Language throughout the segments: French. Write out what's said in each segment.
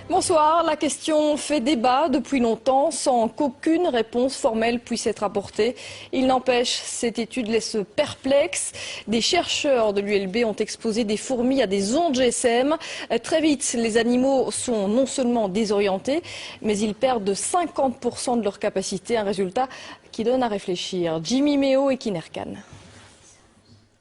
Bonsoir, la question fait débat depuis longtemps sans qu'aucune réponse formelle puisse être apportée. Il n'empêche, cette étude laisse perplexe. Des chercheurs de l'ULB ont exposé des fourmis à des ondes GSM. Très vite, les animaux sont non seulement désorientés, mais ils perdent de 50% de leur capacité, un résultat qui donne à réfléchir. Jimmy Méo et Kinerkan.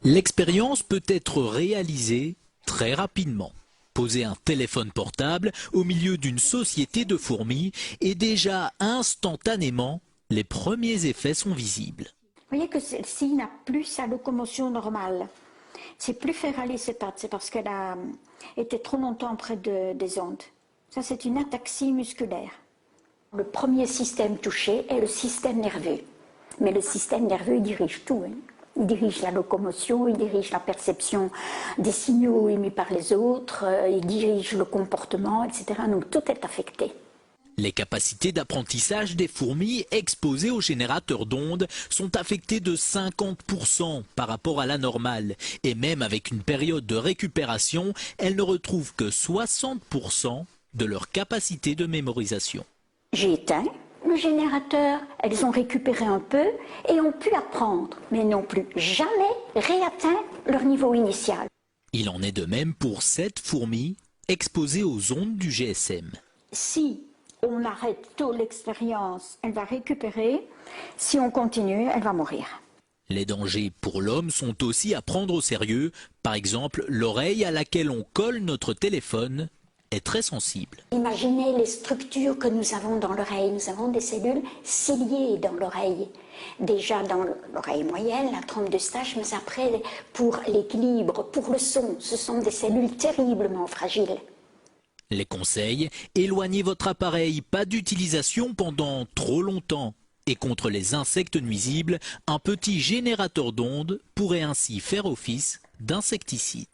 L'expérience peut être réalisée très rapidement. Poser un téléphone portable au milieu d'une société de fourmis et déjà instantanément, les premiers effets sont visibles. Vous voyez que celle-ci n'a plus sa locomotion normale. C'est plus faire aller ses pattes, c'est parce qu'elle a été trop longtemps près des ondes. Ça, c'est une ataxie musculaire. Le premier système touché est le système nerveux. Mais le système nerveux, il dirige tout. Il dirige la locomotion, il dirige la perception des signaux émis par les autres, il dirige le comportement, etc. Donc tout est affecté. Les capacités d'apprentissage des fourmis exposées aux générateurs d'ondes sont affectées de 50% par rapport à la normale. Et même avec une période de récupération, elles ne retrouvent que 60% de leur capacité de mémorisation. J'ai éteint le générateur, elles ont récupéré un peu et ont pu apprendre, mais n'ont plus jamais réatteint leur niveau initial. Il en est de même pour cette fourmi exposée aux ondes du GSM. Si on arrête tôt l'expérience, elle va récupérer. Si on continue, elle va mourir. Les dangers pour l'homme sont aussi à prendre au sérieux. Par exemple, l'oreille à laquelle on colle notre téléphone est très sensible. Imaginez les structures que nous avons dans l'oreille. Nous avons des cellules ciliées dans l'oreille. Déjà dans l'oreille moyenne, la trompe d'Eustache, mais après, pour l'équilibre, pour le son, ce sont des cellules terriblement fragiles. Les conseils, éloignez votre appareil, pas d'utilisation pendant trop longtemps. Et contre les insectes nuisibles, un petit générateur d'ondes pourrait ainsi faire office d'insecticide.